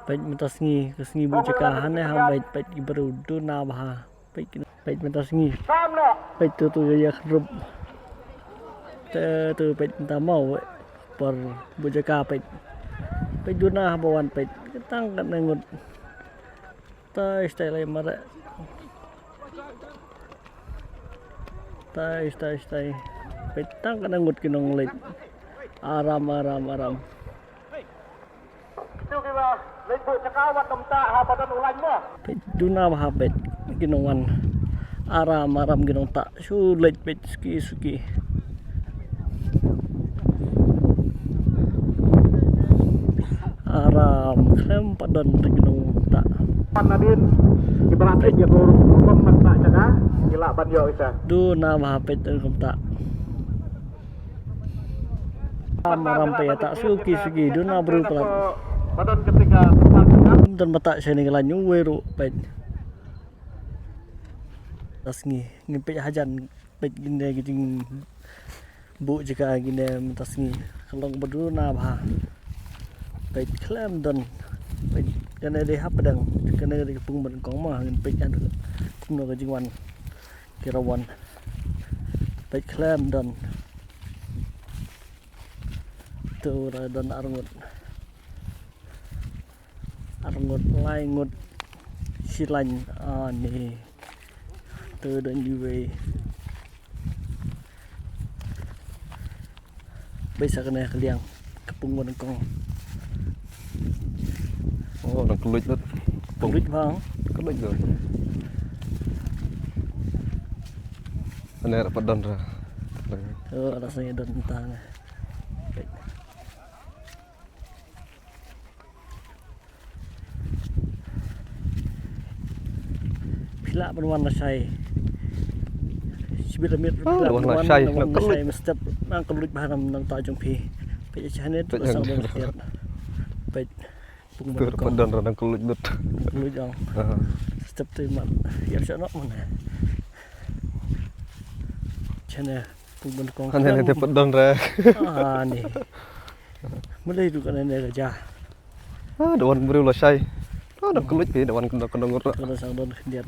peit mynta sngi bu jaka han ha peit briew Duna bah peit mynta sngi peit tu ya khrup tu peit mynta mau per bu jaka peit Duna bawan peit tang kan ngut tai lai mara tai peit tang kan ngut kinong leit aram peit Duna bah peit kinong aram kinong tak su leit peit suki aram klem padon kinong tak Nadin ibaratnya dia turun tak jaka gila ban yo isa Duna bah peit kom tak aram pe tak suki Duna briew palat badan ketika dan mata saya ni lanyu weru peit tasngi peit hajan peit ginde gijing bu jika ginde tasngi kalau berduna bah peit klem don peit kana de hapadang kana de pung ban kong ma peit ada tungno gijing wan kirawan peit klem don tu don arngut lai ngut silan ni từ đến như vậy bây giờ cái này cái liang kepung con đang có lịch đó con lịch vàng có lịch rồi anh này đã bắt đòn ra rasanya dan entah nih pila berwarna syai sibir mir warna syai nak syai mesti nang keluit bahanam nang ta jong phi pe chane tu sang dong tiat pe pung tu padon ra nang keluit lut keluit jong step tu mat ya sana mana chane pung ban kong anh này thì padon ra ni mulai tu kan ini aja doan briew la syai nang keluit pe doan kena ngurut kalau sang don khiat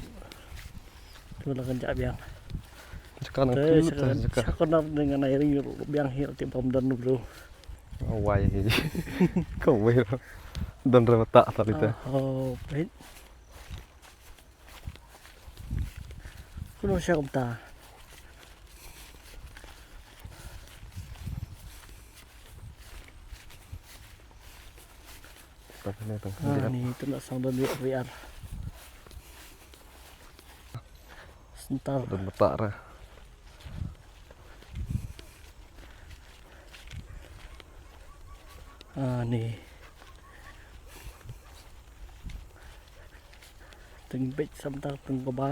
tu la kan biang sekarang sekarang dengan air biang hiu tiap pemdan bro awai kau wei dan rata tadi teh oh peit kuno siya kumta ni itu nak sang don VR sebentar dan letak ra ni từng bích sebentar từng có ba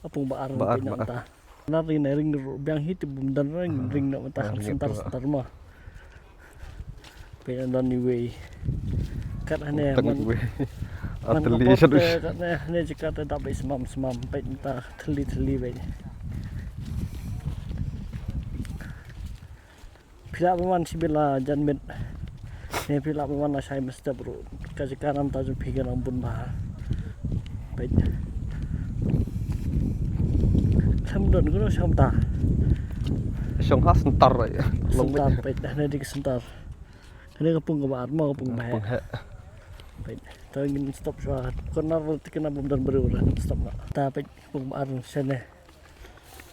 apung ba arang nak ta nari ring biang hit bum dan ring nak ta sebentar mah pe dan ni way kat ane ateli sadus ne jika tak baik semam peit ta theli baik pila paman sibila janmet ne pila paman saya mesti bro kasi kanam ta ju phigan ambun ba peit samdon kuno samta song has sentar ya sentar peit ne dik sentar ini kepung ke baat mau kepung bae peit ta ingin stop suat kena kena bom dan briew stop nak ta peit kepung baat sene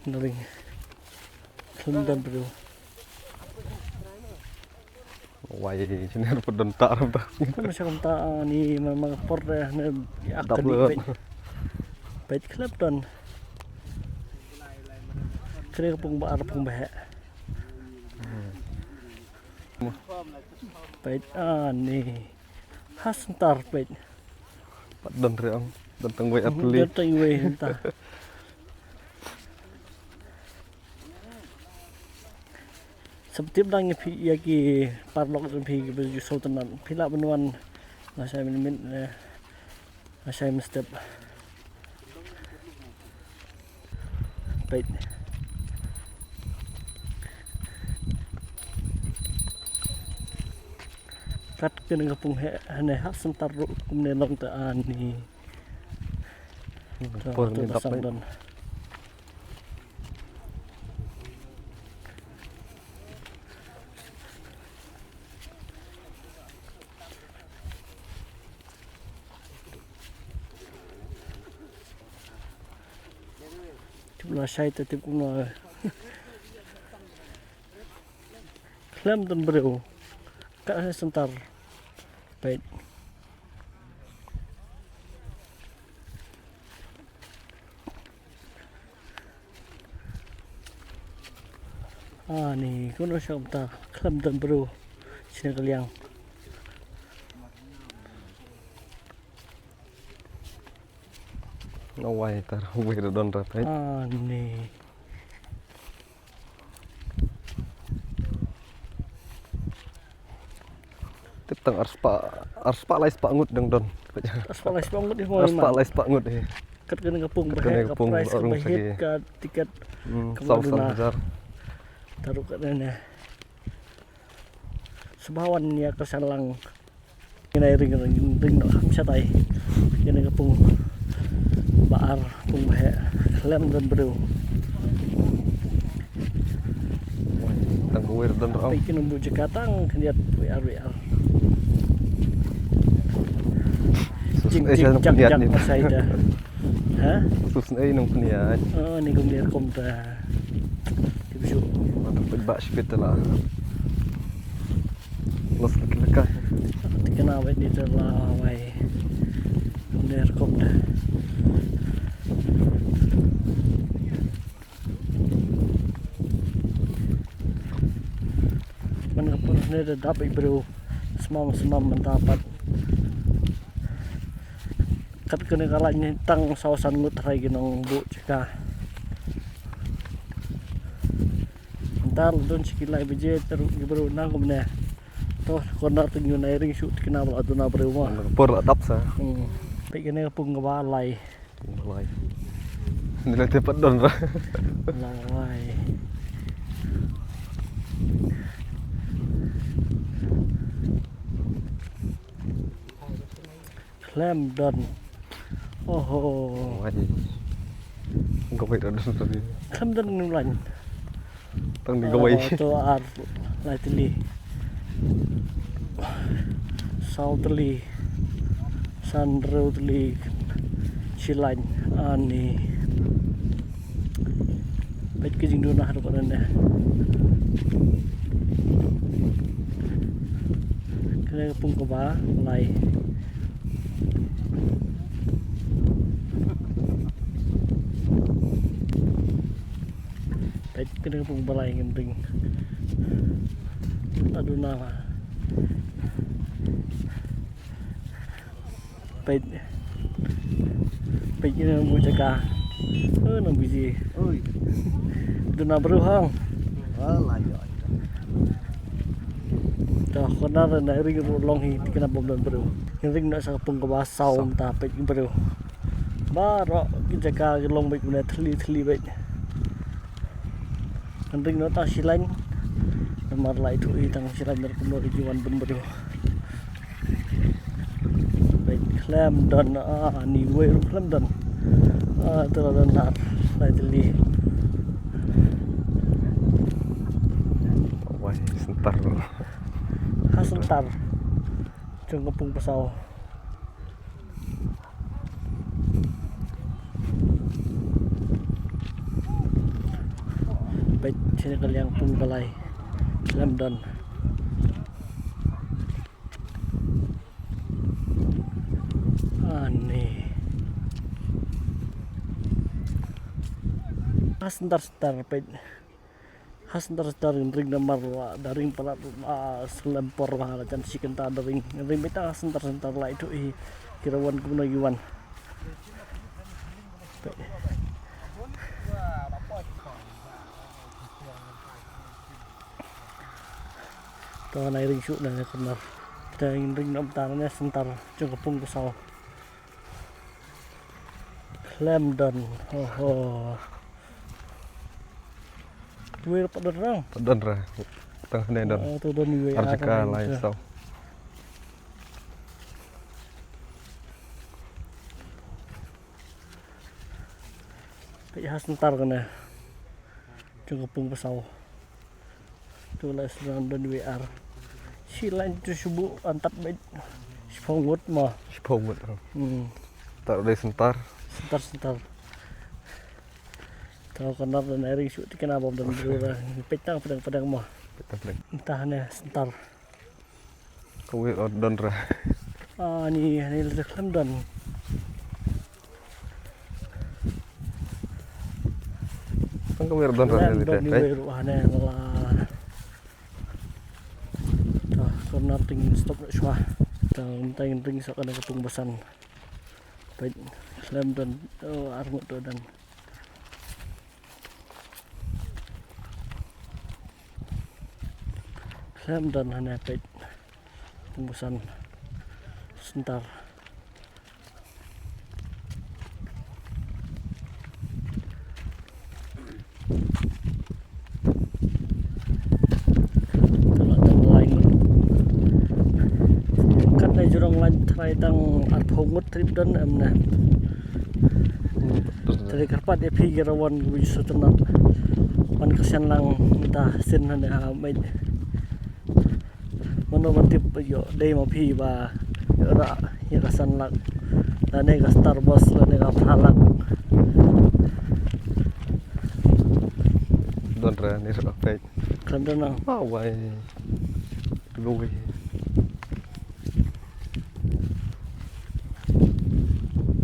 nering kepung dan briew wai sini harus padon tak ra kan siya kumta ni mga port na akadi peit klep don kaya kepung baar pung bae peit ni has ntar peit padon reang tentang way atli tentang way entah seperti bang yaki parlok pi baju sultanan pila benuan Marsyiem min Marsyiem step peit cắt cái này pung hệ này hát sân tar cũng nên long tới an ni Pol ni sang dapat. dan chúng là say tới tiếp cũng là lem dan briew kat sentar peit ni kuno siya ta lem dan briew sini kaliang Awai tar weh don ra peit. ni Tang arspa lai spa ngut dang don. aspalai banget di Arspa mana lai spa ngut he. kat kena kapung Kat bahaya kena ke kapung, price ke orang bahit segi. ke tiket Sau Duna. jar. taruh kat sana sebawan ya ke salang kena ring nak hamsa tai kena kapung baar pung bahaya lem dan briew Tang weh don ra. tapi kena bujuk katang lihat WR jing jak masa ida ha Sus ai nong peniat. ni kum dia kum ta tibu Mantap bak spit lah. Los lekah. kena awet ni terlawai dia kum dah mana pun ni dah dapat briew semam mendapat kat kena kalanya tang sausan ngut rai nongbuh jaka entar don sikilai beje teruk briew nang kum ne toh corner tu nyu nai ring shoot kena bala Duna briew mah Por adap sa. pe kena pung balai Lai. Nilai tepat don ra. lawai lem don oh Wai. Engkau weh don tadi. lem don ngulan Tang ni gawai. to ar lai tili sau tili sandro tili silan ani peit ke jing Duna hadu kan ne kena pung ke ba lai peit kena pung balai ngending Duna mah peit kena bu jaka nang biji Oi. Duna briew hang Alah ya. dah kena na ring long hi kena bom dan briew ring nak sa pung ke ba sau ta peit briew ba ro jaka long baik guna thli baik ring no ta silan mar lai thu i tang silan dar kum ro jiwan ben briew baik lem dan ni we lem dan terlalu nar lai teli Wai sentar. hasentar jeng kepung pesau baik sini kalian pung balai lem dan aneh sebentar peit sebentar ring namar daring palat selempor mahala can siken ta daring beta sebentar lah itu kirawan kuno yuan to nai ring shoot na corner kita ring nam tangannya sebentar cung kepung pesau lem dan Duit dapat dorang. Don ra. Tang ne don. Tu don we. Arjaka lai sau. peit khas ntar kana chung pung pasau tu la sedang dan WR silain tu subuh antat bait spongut mah Sepong mut. Tak ada sentar. sentar tahu kanar dan air isu tikana bom dan berura petang pedang mah Kita entahnya sentar kau don ra. ni le klam dan Kan kau don ra ni dan ni teh. beru hane la tah kanar ting stop nak syah tah ting sok kana kepung basan peit klam dan arngut tu dan klam dan hane peit pembusan sentar kalau ada lain kan ada jurang lain try tang arphongut trip dan amna dari karpat epi gerawan wisu tenat man kesian lang kita sin hane mai mano mantip yo dei ma phi ba ra ya kasan lak lane ka Starbucks lane ka palat Don ra ni sok peit. kan dan Wai. Lui.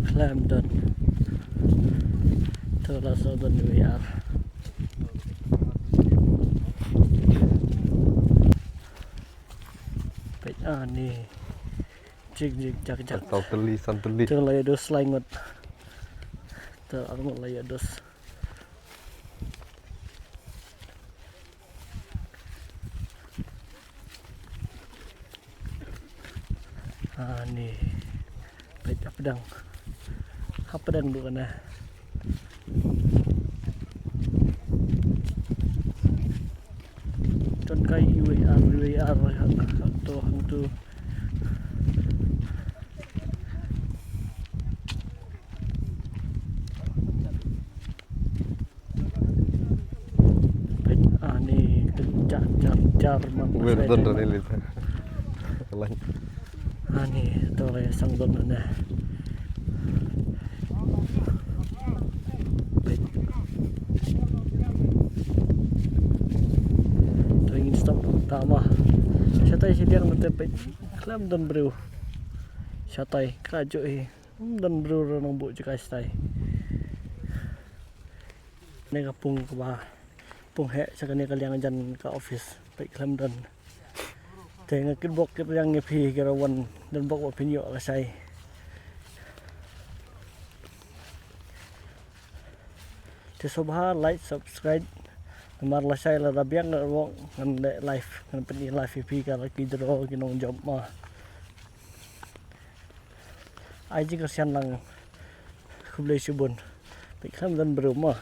klam dan telah sodan WR peit ni jig jak Tau teli santeli. terlaya dos laingot terarmut laya dos ni peit pedang dulu kana ton kai WR tu hang tu peit ni jar Wer don ra ni teh. Lain. ni tu le sang don na peit tu ingin stop tama satai sidiang mate peit klam don briew satai kajo dan briew nongbuh jaka stai ni ka pung kwah pung he sakane kaliang jan ka office peit klam don tengah kibok yang ngepi gerawan dan bok opinio ka sai te sobha like subscribe mar la sai la rabiang na wong ngan live ngan pen live pi ka ki dro ginong job ma ai ji ka sian lang khublei subun peit kham dan bro ma